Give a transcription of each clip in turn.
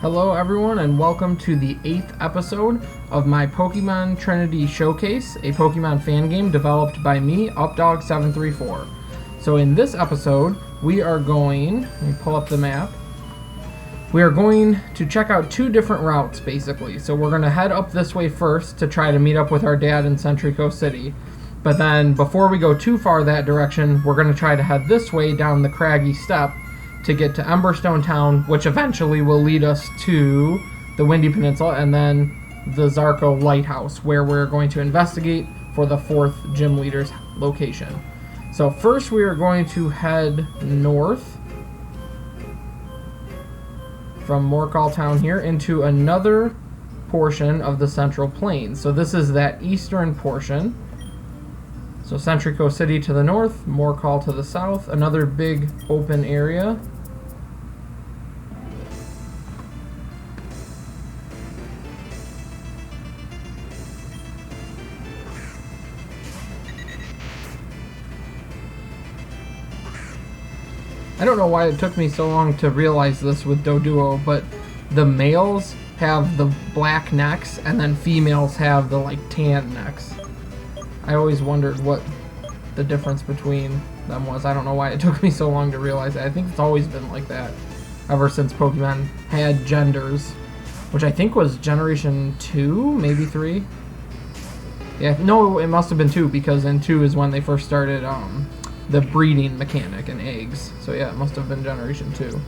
Hello everyone and welcome to the 8th episode of my Pokémon Trinity Showcase, a Pokémon fan game developed by me, Updog734. So in this episode, we are going, let me pull up the map, we are going to check out two different routes basically. So we're going to head up this way first to try to meet up with our dad in Centrico City. But then before we go too far that direction, we're going to try to head this way down the craggy step to get to Emberstone Town, which eventually will lead us to the Windy Peninsula and then the Zarko Lighthouse, where we're going to investigate for the 4th gym leader's location. So first we are going to head north from Morcall Town here into another portion of the Central Plains. So this is that eastern portion. So Centrico City to the north, Morcall to the south, another big open area. I don't know why it took me so long to realize this with Doduo, but the males have the black necks and then females have the like tan necks. I always wondered what the difference between them was. I don't know why it took me so long to realize that. I think it's always been like that ever since Pokemon had genders, which I think was Generation 2, maybe 3. Yeah, no, it must have been 2 because in 2 is when they first started the breeding mechanic and eggs. So yeah, it must have been Generation 2.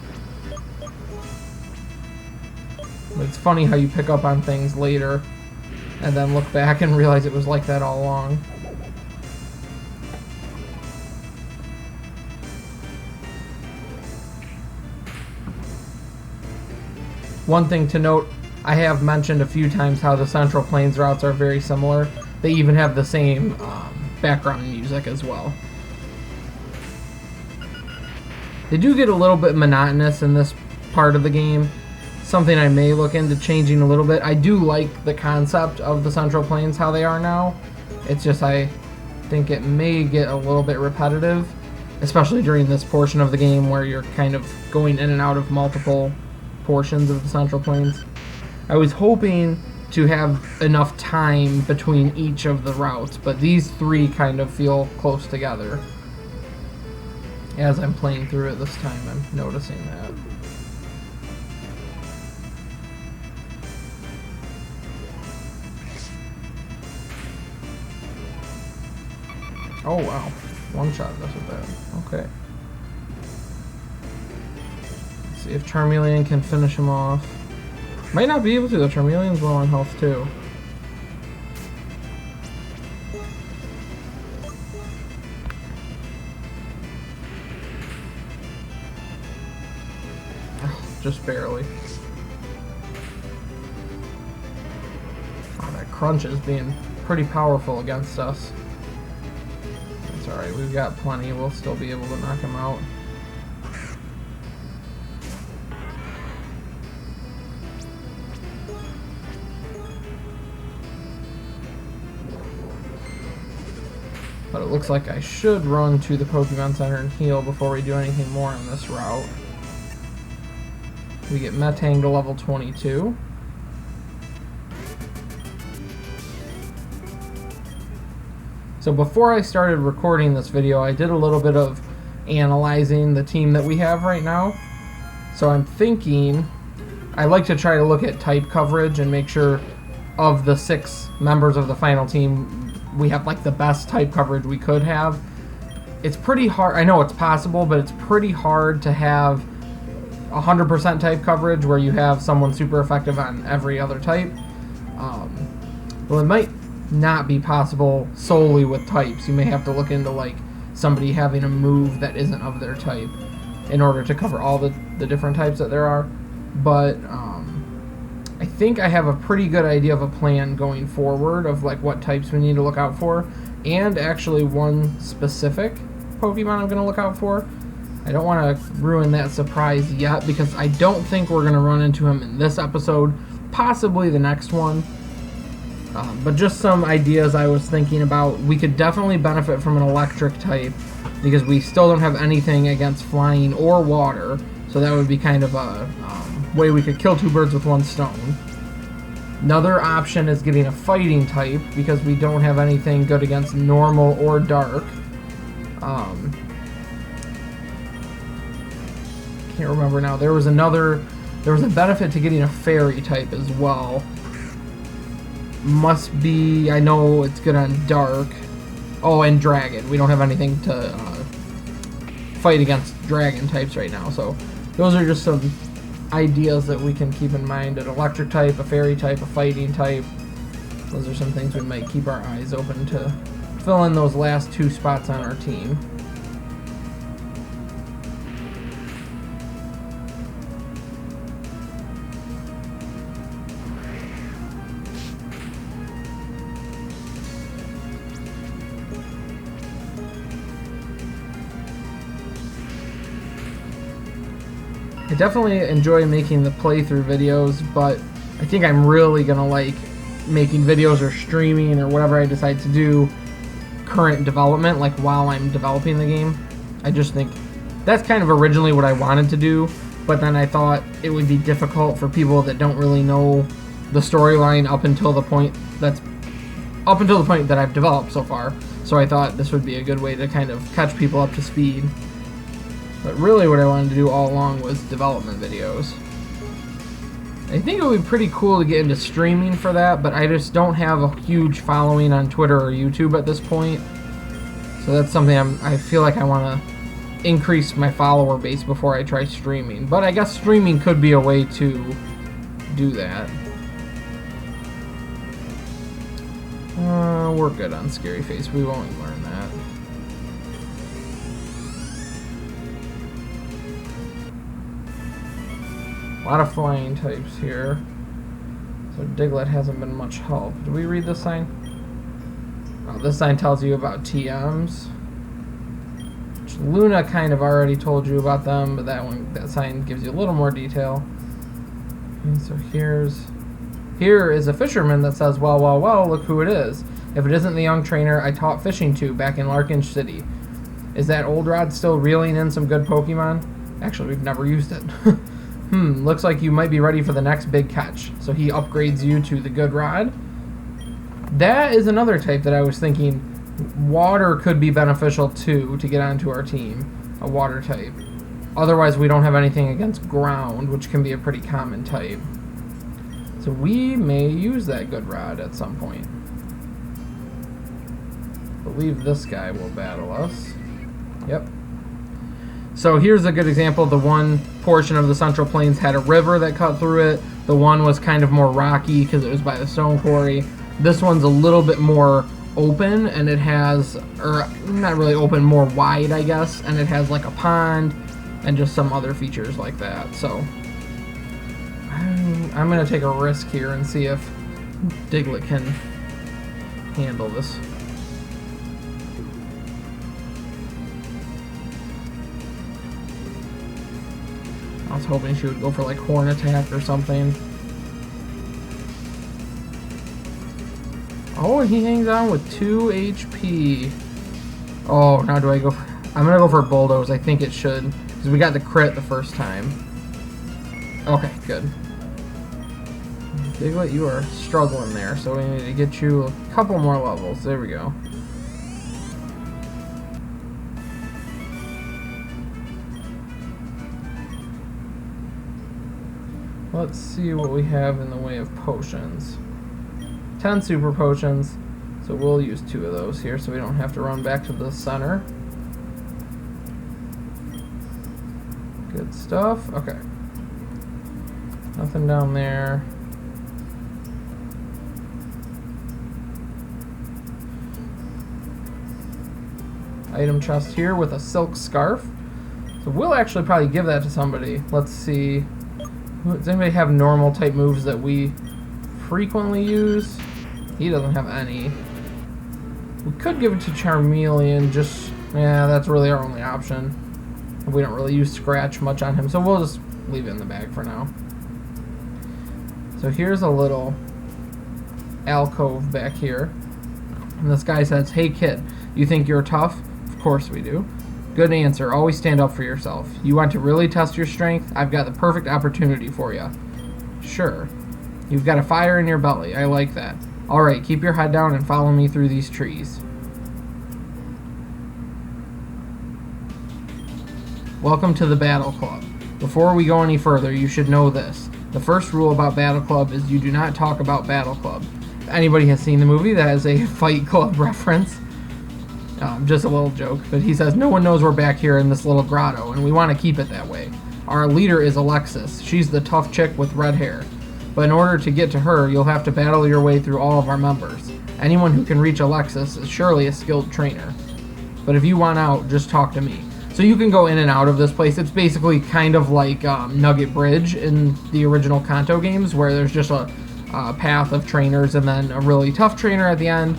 But it's funny how you pick up on things later and then look back and realize it was like that all along. One thing to note, I have mentioned a few times how the Central Plains routes are very similar. They even have the same background music as well. They do get a little bit monotonous in this part of the game. Something I may look into changing a little bit. I do like the concept of the Central Plains, how they are now. It's just I think it may get a little bit repetitive, especially during this portion of the game where you're kind of going in and out of multiple portions of the Central Plains. I was hoping to have enough time between each of the routes, but these three kind of feel close together. As I'm playing through it this time, I'm noticing that. Oh wow, one shot doesn't bad. Okay. Let's see if Charmeleon can finish him off. Might not be able to though, Charmeleon's low on health too. Just barely. Oh, that crunch is being pretty powerful against us. It's alright, we've got plenty. We'll still be able to knock him out. But it looks like I should run to the Pokemon Center and heal before we do anything more on this route. We get Metang to level 22. So before I started recording this video, I did a little bit of analyzing the team that we have right now. So I'm thinking, I like to try to look at type coverage and make sure of the 6 members of the final team, we have like the best type coverage we could have. It's pretty hard, I know it's possible, but it's pretty hard to have 100% type coverage where you have someone super effective on every other type. Well, it might not be possible solely with types. You may have to look into like somebody having a move that isn't of their type in order to cover all the different types that there are. But I think I have a pretty good idea of a plan going forward of like what types we need to look out for, and actually one specific Pokemon I'm going to look out for. I don't want to ruin that surprise yet because I don't think we're going to run into him in this episode, possibly the next one. But just some ideas I was thinking about. We could definitely benefit from an electric type because we still don't have anything against flying or water, so that would be kind of a way we could kill two birds with one stone. Another option is getting a fighting type, because we don't have anything good against normal or dark. Can't remember now. There was a benefit to getting a fairy type as well. Must be, I know it's good on dark. Oh, and dragon. We don't have anything to fight against dragon types right now, so those are just some ideas that we can keep in mind. An electric type, a fairy type, a fighting type. Those are some things we might keep our eyes open to fill in those last two spots on our team. I definitely enjoy making the playthrough videos, but I think I'm really gonna like making videos or streaming or whatever I decide to do current development, like while I'm developing the game. I just think that's kind of originally what I wanted to do, but then I thought it would be difficult for people that don't really know the storyline up until the point that I've developed so far. So I thought this would be a good way to kind of catch people up to speed. But really what I wanted to do all along was development videos. I think it would be pretty cool to get into streaming for that, but I just don't have a huge following on Twitter or YouTube at this point. So that's something I feel like I want to increase my follower base before I try streaming. But I guess streaming could be a way to do that. We're good on Scary Face. We won't learn that. A lot of flying types here. So Diglett hasn't been much help. Did we read this sign? Oh, this sign tells you about TMs. Which Luna kind of already told you about them, but that sign gives you a little more detail. And so here is a fisherman that says, well, well, well, look who it is. If it isn't the young trainer I taught fishing to back in Larkinge City. Is that old rod still reeling in some good Pokemon? Actually, we've never used it. Looks like you might be ready for the next big catch. So he upgrades you to the good rod. That is another type that I was thinking water could be beneficial too to get onto our team. A water type. Otherwise we don't have anything against ground, which can be a pretty common type. So we may use that good rod at some point. I believe this guy will battle us. Yep. So here's a good example. The one portion of the Central Plains had a river that cut through it. The one was kind of more rocky because it was by the stone quarry. This one's a little bit more open, and it has, or not really open, more wide, I guess, and it has like a pond and just some other features like that. So I'm going to take a risk here and see if Diglett can handle this. I was hoping she would go for like horn attack or something. Oh, and he hangs on with 2 HP. Oh, now do I go for... I'm going to go for Bulldoze. I think it should. Because we got the crit the first time. Okay, good. Diglett, you are struggling there. So we need to get you a couple more levels. There we go. Let's see what we have in the way of potions. 10 super potions, so we'll use 2 of those here so we don't have to run back to the center. Good stuff. Okay. Nothing down there. Item chest here with a silk scarf. So we'll actually probably give that to somebody. Let's see. Does anybody have normal type moves that we frequently use? He doesn't have any. We could give it to Charmeleon, just, yeah, that's really our only option. We don't really use Scratch much on him, so we'll just leave it in the bag for now. So here's a little alcove back here. And this guy says, hey kid, you think you're tough? Of course we do. Good answer. Always stand up for yourself. You want to really test your strength? I've got the perfect opportunity for you. Sure. You've got a fire in your belly. I like that. Alright, keep your head down and follow me through these trees. Welcome to the Battle Club. Before we go any further, you should know this. The first rule about Battle Club is you do not talk about Battle Club. If anybody has seen the movie, that is a Fight Club reference. Just a little joke, but he says no one knows we're back here in this little grotto, and we want to keep it that way. Our leader is Alexis. She's the tough chick with red hair. But in order to get to her, you'll have to battle your way through all of our members. Anyone who can reach Alexis is surely a skilled trainer. But if you want out, just talk to me. So you can go in and out of this place. It's basically kind of like Nugget Bridge in the original Kanto games, where there's just a path of trainers and then a really tough trainer at the end.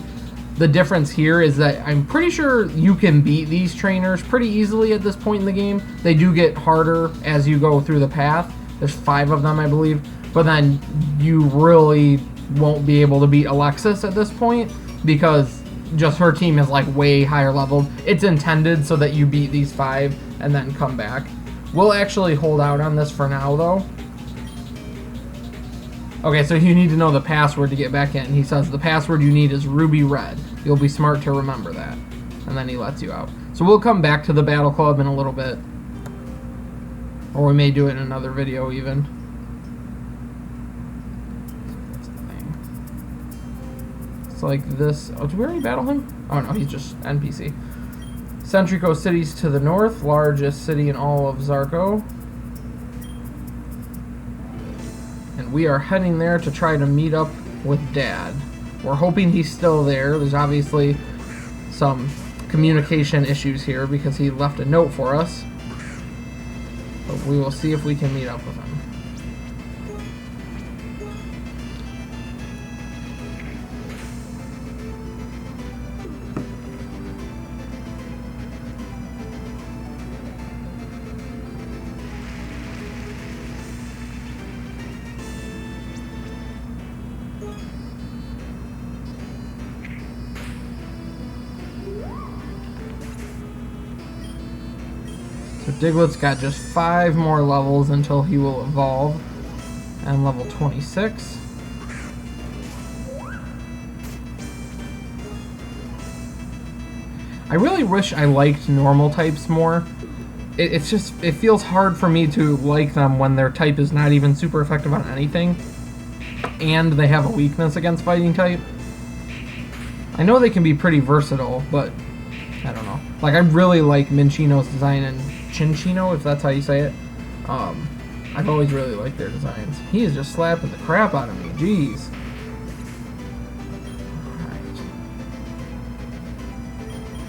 The difference here is that I'm pretty sure you can beat these trainers pretty easily at this point in the game. They do get harder as you go through the path. There's 5 of them, I believe. But then you really won't be able to beat Alexis at this point because just her team is like way higher leveled. It's intended so that you beat these 5 and then come back. We'll actually hold out on this for now, though. Okay, so you need to know the password to get back in. He says the password you need is Ruby Red. You'll be smart to remember that. And then he lets you out. So we'll come back to the Battle Club in a little bit. Or we may do it in another video even. It's like this. Oh, did we already battle him? Oh no, he's just NPC. Centrico City's to the north, largest city in all of Zarko. And we are heading there to try to meet up with Dad. We're hoping he's still there. There's obviously some communication issues here because he left a note for us. But we will see if we can meet up with him. So Diglett's got just 5 more levels until he will evolve. And level 26. I really wish I liked normal types more. It feels hard for me to like them when their type is not even super effective on anything. And they have a weakness against fighting type. I know they can be pretty versatile, but I don't know. Like, I really like Minchino's design and Chinchino, if that's how you say it. I've always really liked their designs. He is just slapping the crap out of me. Jeez. Alright.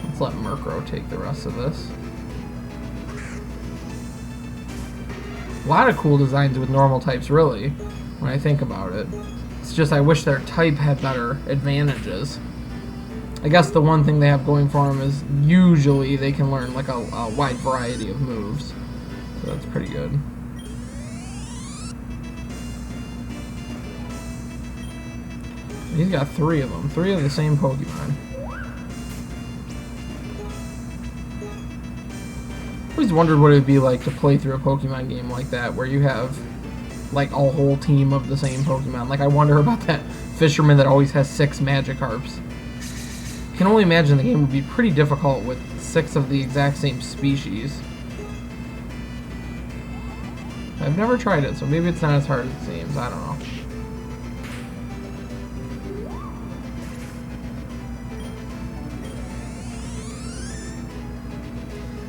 Let's let Murkrow take the rest of this. A lot of cool designs with normal types, really, when I think about it. It's just I wish their type had better advantages. I guess the one thing they have going for them is usually they can learn like a wide variety of moves. So that's pretty good. He's got 3 of them. 3 of the same Pokemon. I always wondered what it would be like to play through a Pokemon game like that where you have like a whole team of the same Pokemon. Like, I wonder about that fisherman that always has 6 Magikarps. I can only imagine the game would be pretty difficult with 6 of the exact same species. I've never tried it, so maybe it's not as hard as it seems. I don't know.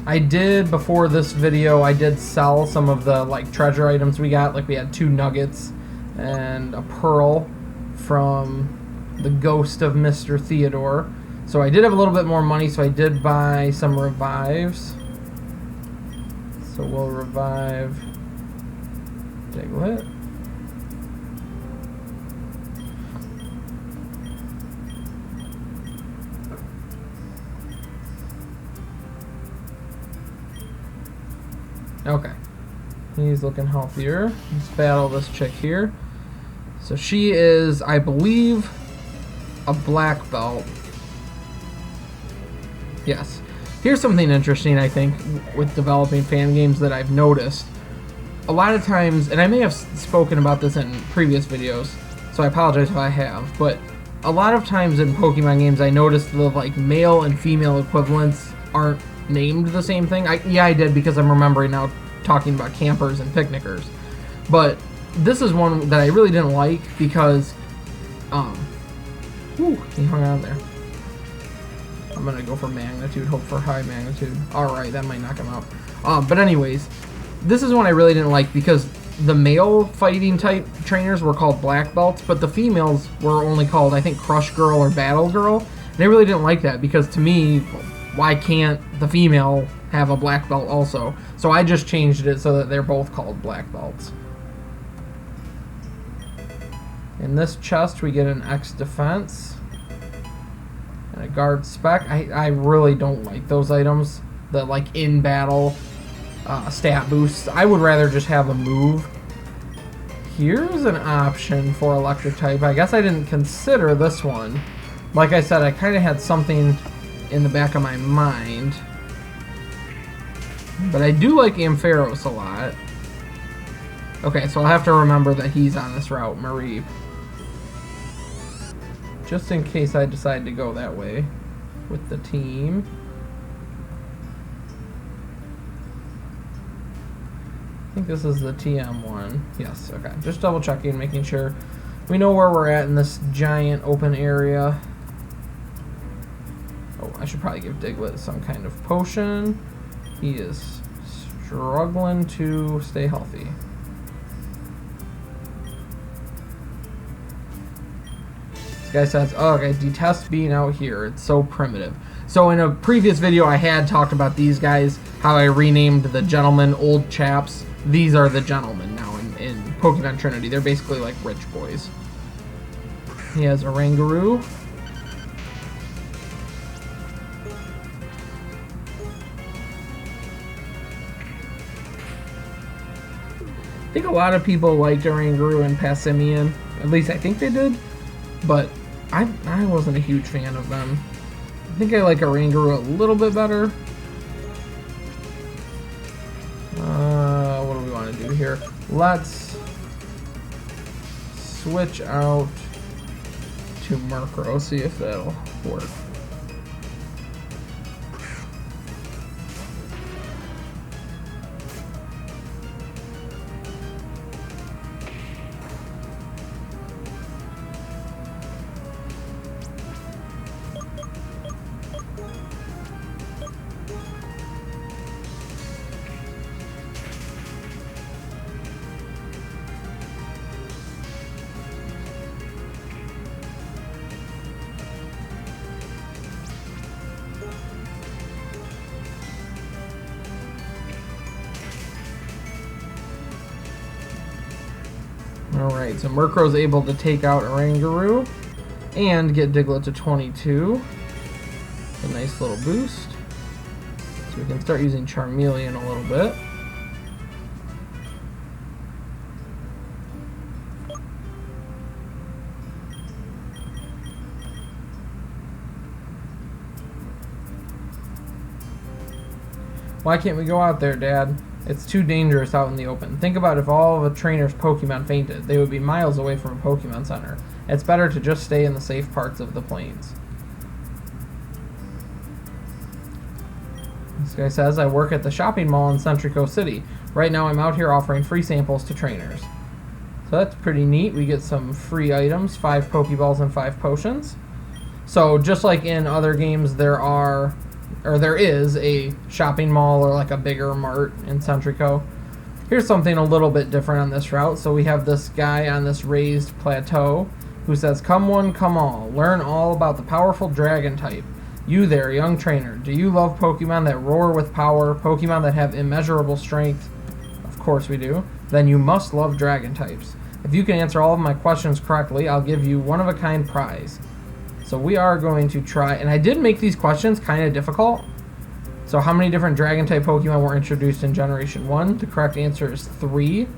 I did, before this video, I did sell some of the like treasure items we got. Like, we had 2 nuggets and a pearl from the ghost of Mr. Theodore. So I did have a little bit more money, so I did buy some revives. So we'll revive Diglett. Okay. He's looking healthier. Let's battle this chick here. So she is, I believe, a black belt. Yes. Here's something interesting, I think, with developing fan games that I've noticed. A lot of times, and I may have spoken about this in previous videos, so I apologize if I have, but a lot of times in Pokemon games I noticed the like male and female equivalents aren't named the same thing. Yeah, I did, because I'm remembering now talking about campers and picnickers. But this is one that I really didn't like because, he hung on there. I'm gonna go for magnitude, hope for high magnitude. Alright, that might knock him out. But anyways, this is one I really didn't like because the male fighting type trainers were called black belts, but the females were only called, I think, Crush Girl or Battle Girl. And I really didn't like that because to me, why can't the female have a black belt also? So I just changed it so that they're both called black belts. In this chest we get an X defense and a guard spec. I really don't like those items, the like in battle stat boosts. I would rather just have a move. Here's an option for electric type. I guess I didn't consider this one. Like I said, I kind of had something in the back of my mind. But I do like Ampharos a lot. Okay, so I'll have to remember that he's on this route, Mareep. Just in case I decide to go that way with the team. I think this is the TM one. Yes, okay. Just double checking, making sure we know where we're at in this giant open area. Oh, I should probably give Diglett some kind of potion. He is struggling to stay healthy. This guy says, oh, I detest being out here. It's so primitive. So in a previous video, I had talked about these guys, how I renamed the gentlemen old chaps. These are the gentlemen now in Pokemon Trinity. They're basically like rich boys. He has a Rangaroo. I think a lot of people liked Rangaroo and Passimian. At least I think they did. But I wasn't a huge fan of them. I think I like a Rangaroo a little bit better. What do we want to do here? Let's switch out to Murkrow, see if that'll work. Alright, so Murkrow's able to take out Rangaroo and get Diglett to 22. A nice little boost. So we can start using Charmeleon a little bit. Why can't we go out there, Dad? It's too dangerous out in the open. Think about if all of a trainer's Pokemon fainted. They would be miles away from a Pokemon Center. It's better to just stay in the safe parts of the plains. This guy says, I work at the shopping mall in Centrico City. Right now I'm out here offering free samples to trainers. So that's pretty neat. We get some free items, 5 Pokeballs and 5 potions. So just like in other games, there is a shopping mall or like a bigger mart in Centrico. Here's something a little bit different on this route. So we have this guy on this raised plateau who says, come one, come all. Learn all about the powerful dragon type. You there, young trainer. Do you love Pokemon that roar with power? Pokemon that have immeasurable strength? Of course we do. Then you must love dragon types. If you can answer all of my questions correctly, I'll give you one-of-a-kind prize. So we are going to try, and I did make these questions kind of difficult. So how many different Dragon-type Pokemon were introduced in Generation 1? The correct answer is 3,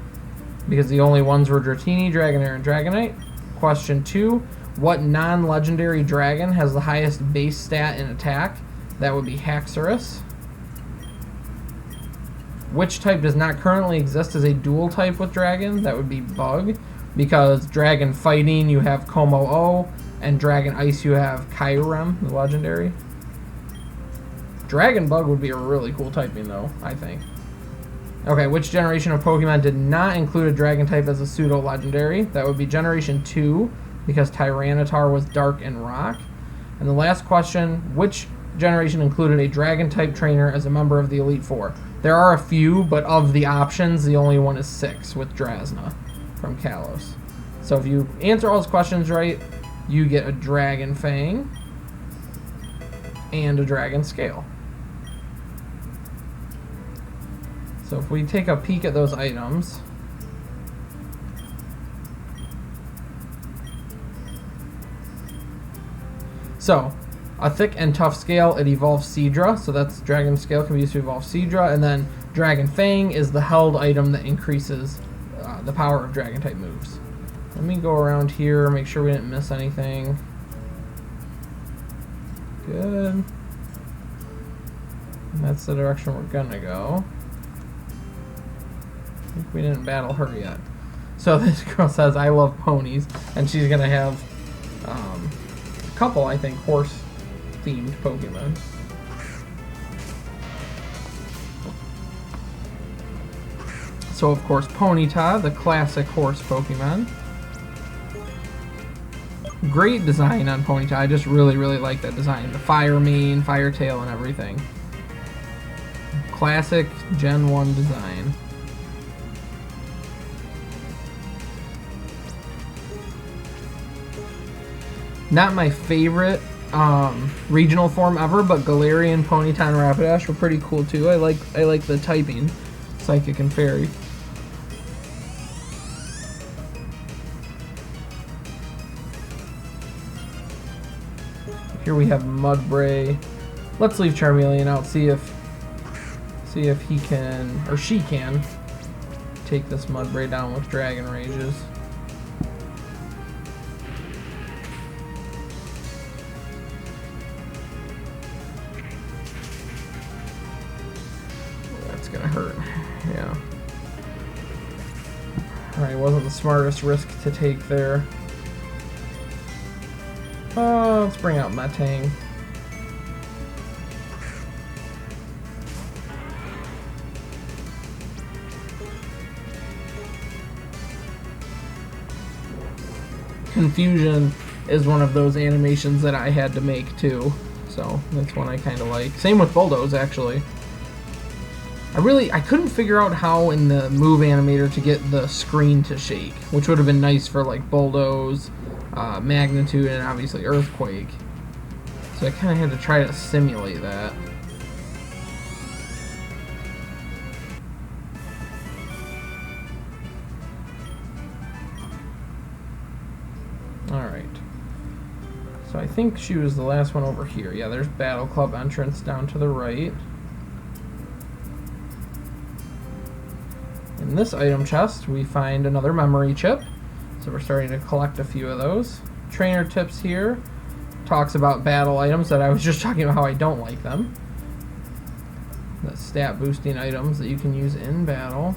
because the only ones were Dratini, Dragonair, and Dragonite. Question 2, what non-legendary dragon has the highest base stat in attack? That would be Haxorus. Which type does not currently exist as a dual type with Dragon? That would be Bug. Because Dragon Fighting, you have Como-O, and Dragon Ice, you have Kyurem, the legendary. Dragon Bug would be a really cool typing, though, I think. Okay, which generation of Pokemon did not include a Dragon type as a pseudo-legendary? That would be Generation 2, because Tyranitar was Dark and Rock. And the last question, which generation included a Dragon-type trainer as a member of the Elite Four? There are a few, but of the options, the only one is 6, with Drasna from Kalos. So if you answer all those questions right, you get a Dragon Fang and a Dragon Scale. So if we take a peek at those items, so a thick and tough scale, it evolves Seadra, so that's Dragon Scale can be used to evolve Seadra, and then Dragon Fang is the held item that increases the power of Dragon type moves. Let me go around here, make sure we didn't miss anything. Good. And that's the direction we're gonna go. I think we didn't battle her yet. So this girl says, I love ponies, and she's gonna have a couple, I think, horse-themed Pokemon. So of course, Ponyta, the classic horse Pokemon. Great design on Ponyta. I just really like that design. The fire mane, fire tail, and everything. Classic Gen 1 design. Not my favorite regional form ever, but Galarian, Ponyta, and Rapidash were pretty cool too. I like the typing, Psychic and Fairy. Here we have Mudbray. Let's leave Charmeleon out. See if he can, or she can, take this Mudbray down with Dragon Rages. That's gonna hurt. Yeah. Alright, wasn't the smartest risk to take there. Let's bring out Metang. Confusion is one of those animations that I had to make too, so that's one I kind of like. Same with Bulldoze, actually. I couldn't figure out how in the move animator to get the screen to shake, which would have been nice for like Bulldoze, Magnitude, and obviously Earthquake. So I kind of had to try to simulate that. Alright. So I think she was the last one over here. Yeah, there's Battle Club entrance down to the right. In this item chest, we find another memory chip. So we're starting to collect a few of those. Trainer tips here. Talks about battle items that I was just talking about how I don't like them. The stat boosting items that you can use in battle.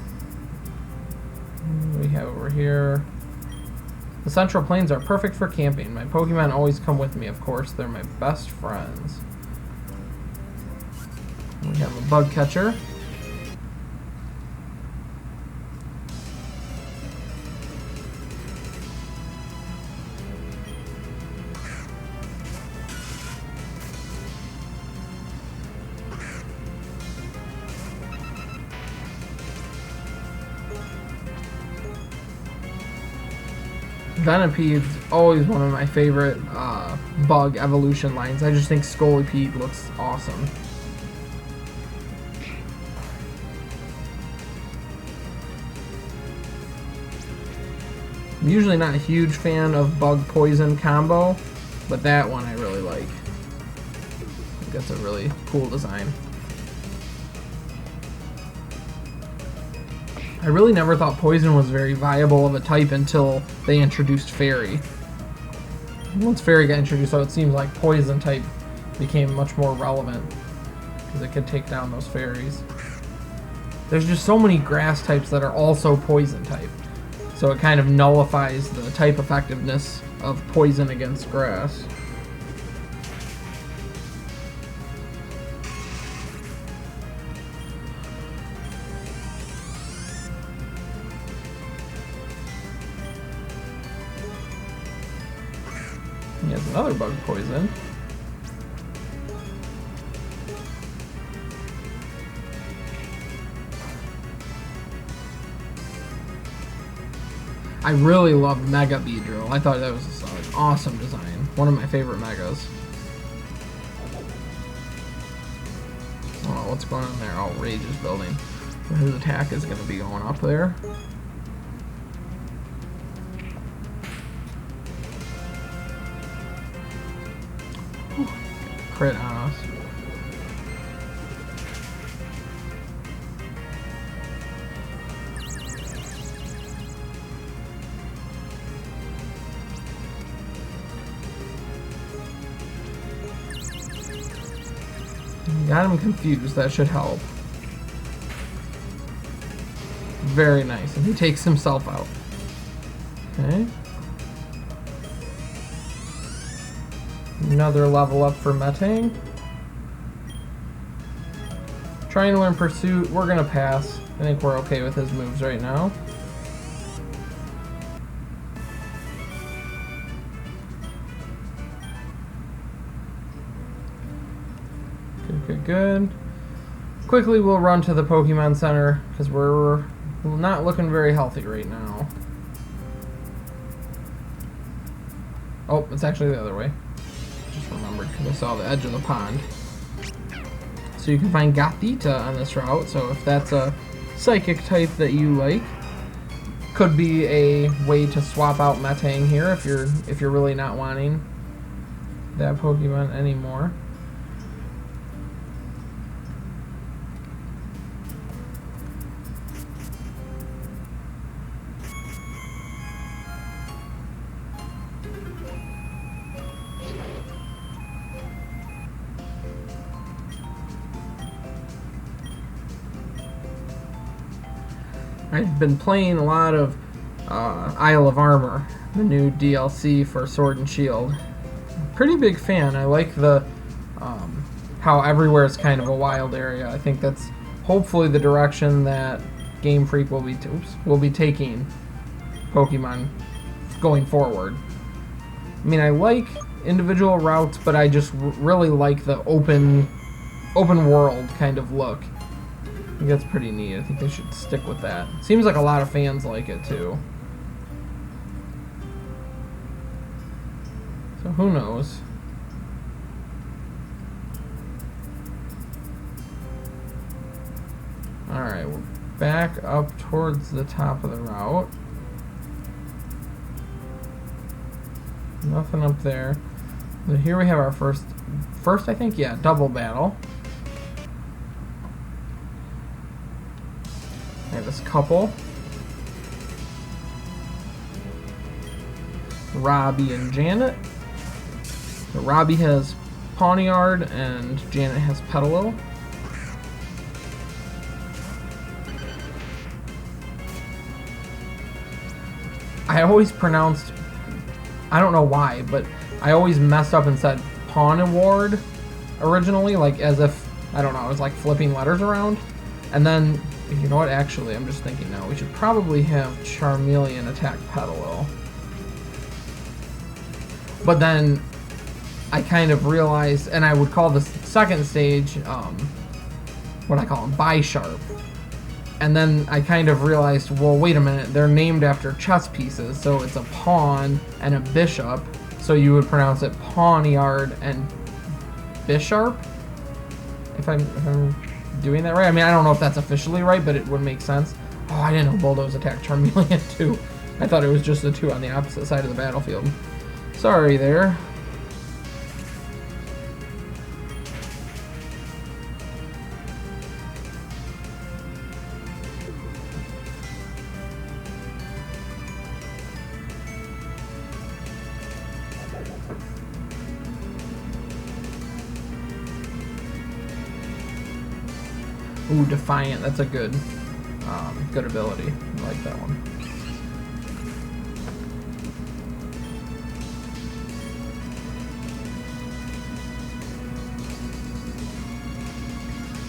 We have over here. The Central Plains are perfect for camping. My Pokemon always come with me, of course. They're my best friends. We have a bug catcher. Venopede's always one of my favorite bug evolution lines. I just think Scolipede looks awesome. I'm usually not a huge fan of bug poison combo, but that one I really like. I think that's a really cool design. I really never thought Poison was very viable of a type until they introduced Fairy. Once Fairy got introduced, so it seems like Poison type became much more relevant because it could take down those fairies. There's just so many grass types that are also poison type, so it kind of nullifies the type effectiveness of poison against grass. He has another bug poison. I really love Mega Beedrill. I thought that was an awesome design. One of my favorite Megas. Oh, what's going on there? Oh, Rage is building. His attack is going to be going up there. Whew. Crit on us. Got him confused, that should help. Very nice, and he takes himself out. Okay. Another level up for Metang. Trying to learn Pursuit, we're gonna pass. I think we're okay with his moves right now. Good. Quickly, we'll run to the Pokemon Center because we're not looking very healthy right now. Oh, it's actually the other way. Just remembered because I saw the edge of the pond. So you can find Gothita on this route. So if that's a psychic type that you like, could be a way to swap out Metang here if you're really not wanting that Pokemon anymore. I've been playing a lot of Isle of Armor, the new DLC for Sword and Shield. Pretty big fan. I like the how everywhere is kind of a wild area. I think that's hopefully the direction that Game Freak will be taking Pokemon going forward. I mean, I like individual routes, but I just really like the open world kind of look. I think that's pretty neat. I think they should stick with that. Seems like a lot of fans like it too. So who knows? Alright, we're back up towards the top of the route. Nothing up there. But here we have our first I think, yeah, double battle. I have this couple. Robbie and Janet. So Robbie has Pawniard and Janet has Petalil. I always pronounced, I don't know why, but I always messed up and said Pawnaward originally, like as if, I don't know, I was like flipping letters around. And then, you know what, actually, I'm just thinking now, we should probably have Charmeleon attack Petalil. But then, I kind of realized, and I would call the second stage, what I call them, Bisharp. And then I kind of realized, well, wait a minute, they're named after chess pieces, so it's a pawn and a bishop, so you would pronounce it Pawniard and Bisharp, if I'm doing that right. I mean, I don't know if that's officially right, but it would make sense. Oh, I didn't know Bulldoze attacked Charmeleon too. I thought it was just the two on the opposite side of the battlefield. Sorry there. Ooh, Defiant. That's a good, good ability. I like that one.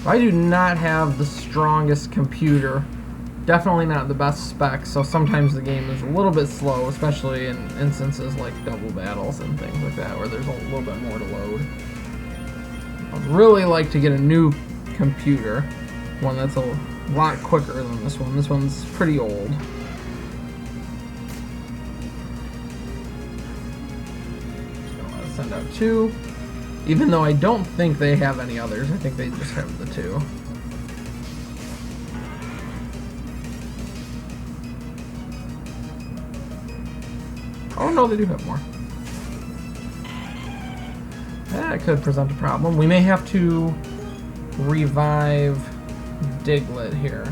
I do not have the strongest computer. Definitely not the best specs, so sometimes the game is a little bit slow, especially in instances like double battles and things like that, where there's a little bit more to load. I'd really like to get a new computer, one that's a lot quicker than this one. This one's pretty old. So I'll send out 2. Even though I don't think they have any others, I think they just have the 2. Oh no, they do have more. That could present a problem. We may have to revive Diglett here.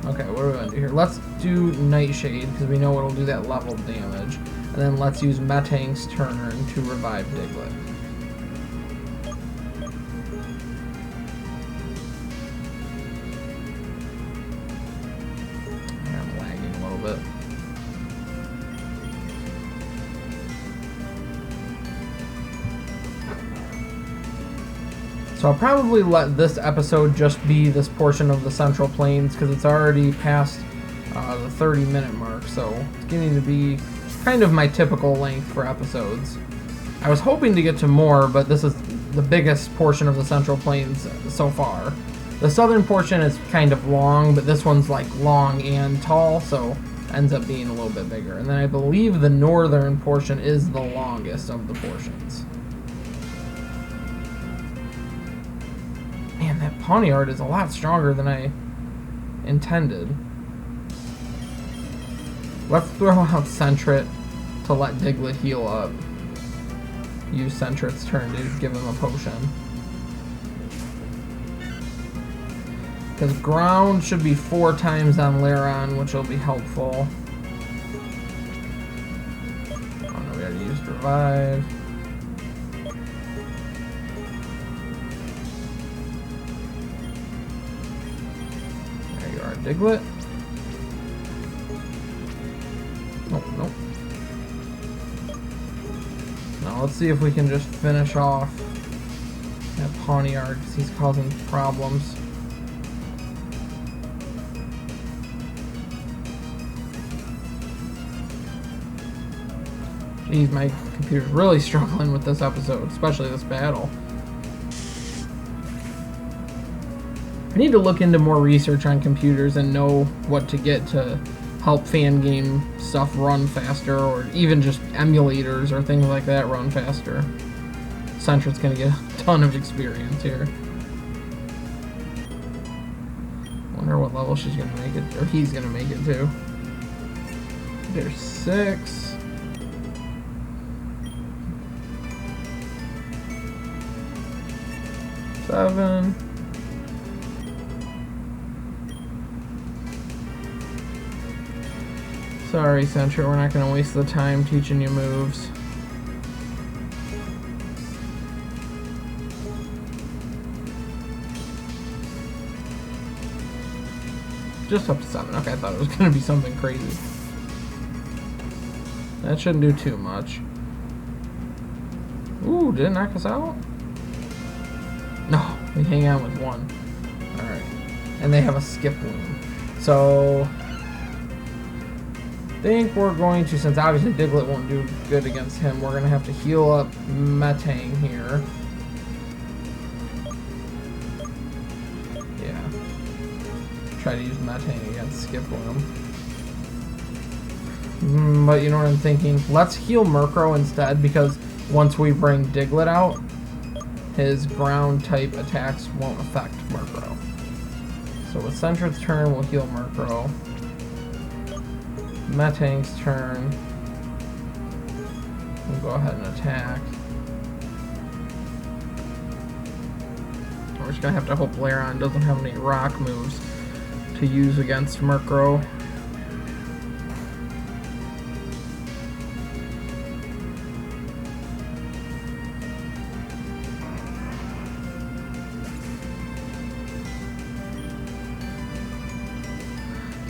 Okay, what are we going to do here? Let's do Nightshade, because we know it'll do that level damage. And then let's use Metang's Turn to revive Diglett. I'm lagging a little bit. So I'll probably let this episode just be this portion of the Central Plains, because it's already past the 30-minute mark, so it's getting to be kind of my typical length for episodes. I was hoping to get to more, but this is the biggest portion of the Central Plains so far. The southern portion is kind of long, but this one's like long and tall, so ends up being a little bit bigger. And then I believe the northern portion is the longest of the portions. Man, that Pawniard is a lot stronger than I intended. Let's throw out Sentret to let Diglett heal up. Use Sentret's turn to give him a potion. Because ground should be 4 times on Lairon, which will be helpful. Oh no, we already used Revive. There you are, Diglett. Nope, nope. Now let's see if we can just finish off that Pawniard, because he's causing problems. Jeez, my computer's really struggling with this episode, especially this battle. I need to look into more research on computers and know what to get to help fan game stuff run faster, or even just emulators or things like that run faster. Sentret's gonna get a ton of experience here. Wonder what level she's gonna make it, or he's gonna make it to. There's 6. Seven. Sorry, Sentret, we're not going to waste the time teaching you moves. Just up to 7. Okay, I thought it was going to be something crazy. That shouldn't do too much. Ooh, did it knock us out? No, we hang on with 1. Alright. And they have a skip wound. So I think we're going to, since obviously Diglett won't do good against him, we're going to have to heal up Metang here. Yeah. Try to use Metang against Skiploom. But you know what I'm thinking? Let's heal Murkrow instead, because once we bring Diglett out, his ground type attacks won't affect Murkrow. So with Sentret's turn, we'll heal Murkrow. Metang's turn, we'll go ahead and attack. We're just gonna have to hope Lairon doesn't have any rock moves to use against Murkrow.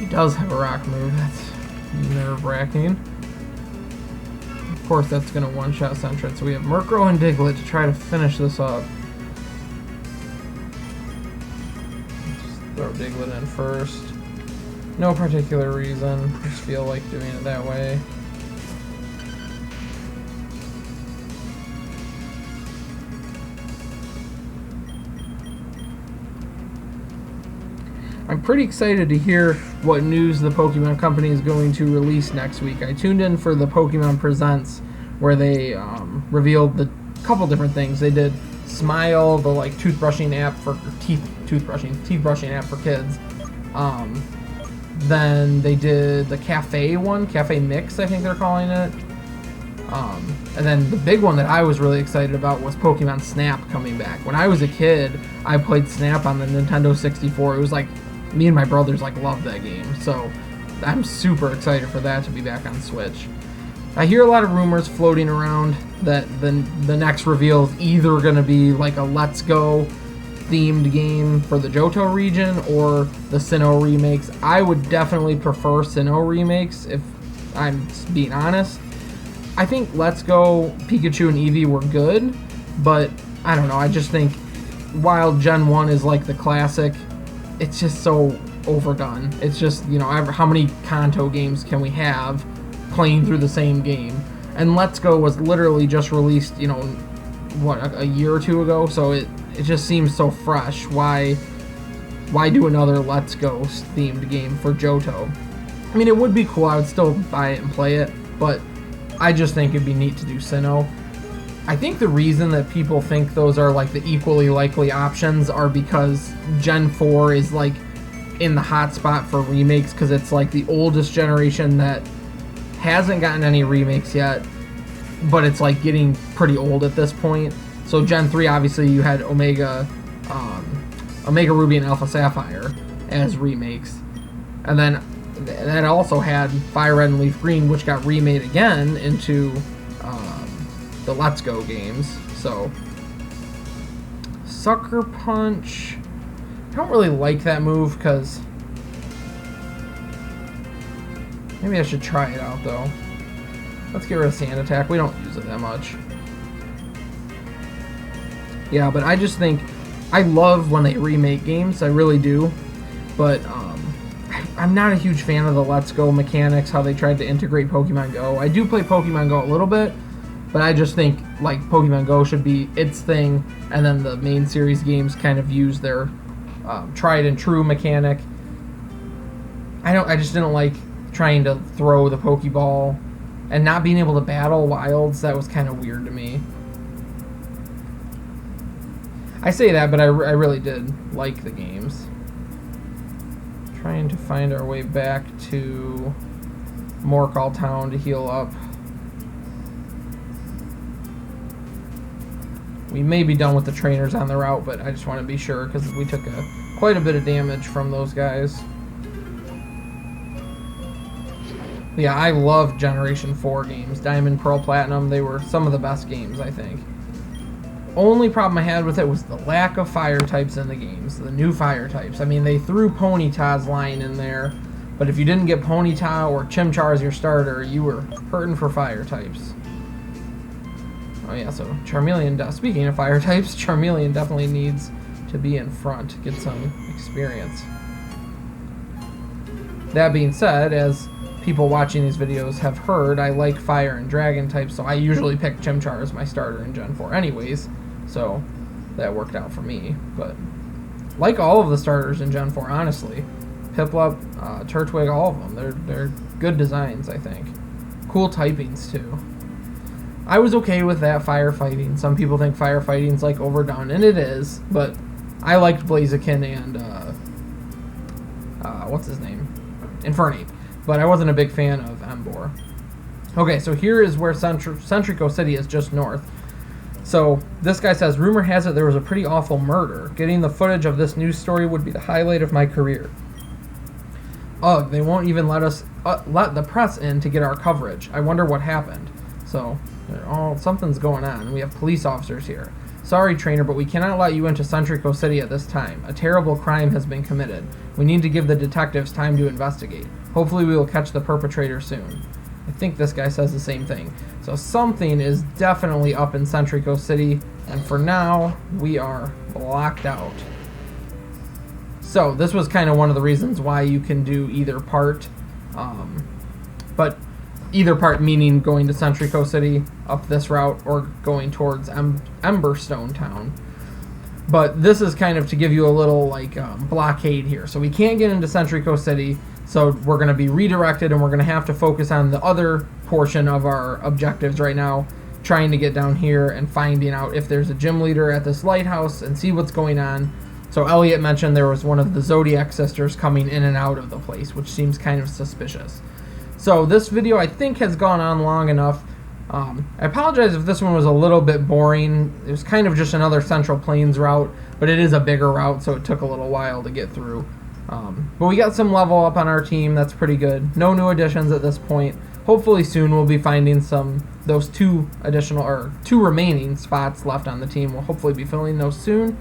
He does have a rock move. That's nerve-wracking. Of course, that's going to one-shot Sentret. So we have Murkrow and Diglett to try to finish this up. Just throw Diglett in first. No particular reason. Just feel like doing it that way. I'm pretty excited to hear what news the Pokemon Company is going to release next week. I tuned in for the Pokemon Presents, where they revealed the couple different things. They did Smile, the like toothbrushing app for teeth brushing app for kids. Then they did the Cafe one, Cafe Mix, I think they're calling it. And then the big one that I was really excited about was Pokemon Snap coming back. When I was a kid, I played Snap on the Nintendo 64. It was like, me and my brothers like loved that game. So I'm super excited for that to be back on Switch. I hear a lot of rumors floating around that the next reveal is either going to be like a Let's Go themed game for the Johto region or the Sinnoh remakes. I would definitely prefer Sinnoh remakes if I'm being honest. I think Let's Go, Pikachu, and Eevee were good, but I don't know. I just think while Gen 1 is like the classic, it's just so overdone. It's just, you know, how many Kanto games can we have playing through the same game? And Let's Go was literally just released, you know, what, a year or two ago, so it just seems so fresh. Why do another Let's Go themed game for Johto? I mean, it would be cool. I would still buy it and play it, but I just think it'd be neat to do Sinnoh. I think the reason that people think those are like the equally likely options are because Gen 4 is like in the hot spot for remakes, because it's like the oldest generation that hasn't gotten any remakes yet, but it's like getting pretty old at this point. So Gen 3, obviously you had Omega Ruby and Alpha Sapphire as remakes, and then that also had Fire Red and Leaf Green, which got remade again into the Let's Go games. So Sucker Punch, I don't really like that move, because maybe I should try it out though. Let's get rid of Sand Attack. We don't use it that much. Yeah, but I just think I love when they remake games. I really do. But I'm not a huge fan of the Let's Go mechanics, how they tried to integrate Pokemon Go. I do play Pokemon Go a little bit, but I just think like Pokemon Go should be its thing, and then the main series games kind of use their tried and true mechanic. I just didn't like trying to throw the Pokeball and not being able to battle wilds. That was kind of weird to me. I say that, but I really did like the games. Trying to find our way back to Morkall Town to heal up. We may be done with the trainers on the route, but I just want to be sure, because we took quite a bit of damage from those guys. Yeah, I love Generation 4 games. Diamond, Pearl, Platinum, they were some of the best games, I think. Only problem I had with it was the lack of fire types in the games, the new fire types. I mean, they threw Ponyta's line in there, but if you didn't get Ponyta or Chimchar as your starter, you were hurting for fire types. Oh yeah, so Charmeleon, speaking of fire types, Charmeleon definitely needs to be in front to get some experience. That being said, as people watching these videos have heard, I like fire and dragon types, so I usually pick Chimchar as my starter in Gen 4 anyways, so that worked out for me. But like all of the starters in Gen 4, honestly. Piplup, Turtwig, all of them. They're good designs, I think. Cool typings, too. I was okay with that firefighting. Some people think firefighting's like overdone, and it is, but I liked Blaziken and, what's his name? Infernape. But I wasn't a big fan of Emboar. Okay, so here is where Centrico City is, just north. So this guy says, rumor has it there was a pretty awful murder. Getting the footage of this news story would be the highlight of my career. Ugh, they won't even let us let the press in to get our coverage. I wonder what happened. So something's going on. We have police officers here. Sorry, trainer, but we cannot let you into Centrico City at this time. A terrible crime has been committed. We need to give the detectives time to investigate. Hopefully we will catch the perpetrator soon. I think this guy says the same thing. So something is definitely up in Centrico City, and for now, we are blocked out. So this was kind of one of the reasons why you can do either part, but either part meaning going to Centrico City up this route or going towards Emberstone Town. But this is kind of to give you a little like blockade here. So we can't get into Centrico City, so we're going to be redirected and we're going to have to focus on the other portion of our objectives right now, trying to get down here and finding out if there's a gym leader at this lighthouse and see what's going on. So Elliot mentioned there was one of the Zodiac sisters coming in and out of the place, which seems kind of suspicious. So this video, I think, has gone on long enough. I apologize if this one was a little bit boring. It was kind of just another Central Plains route, but it is a bigger route, so it took a little while to get through. But we got some level up on our team. That's pretty good. No new additions at this point. Hopefully soon we'll be finding those two remaining spots left on the team. We'll hopefully be filling those soon.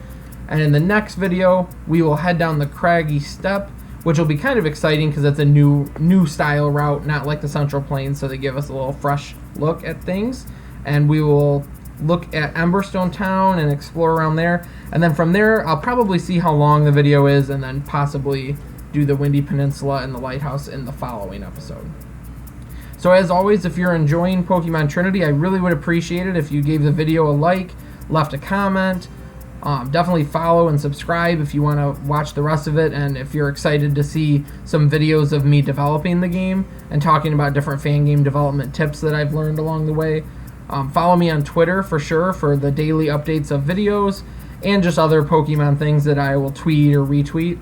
And in the next video, we will head down the Craggy Step, which will be kind of exciting because it's a new style route, not like the Central Plains, so they give us a little fresh look at things. And we will look at Emberstone Town and explore around there. And then from there, I'll probably see how long the video is and then possibly do the Windy Peninsula and the lighthouse in the following episode. So as always, if you're enjoying Pokemon Trinity, I really would appreciate it if you gave the video a like, left a comment. Definitely follow and subscribe if you want to watch the rest of it, and if you're excited to see some videos of me developing the game and talking about different fan game development tips that I've learned along the way. Follow me on Twitter for sure for the daily updates of videos and just other Pokemon things that I will tweet or retweet.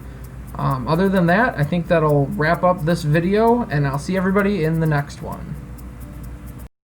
Other than that, I think that'll wrap up this video, and I'll see everybody in the next one.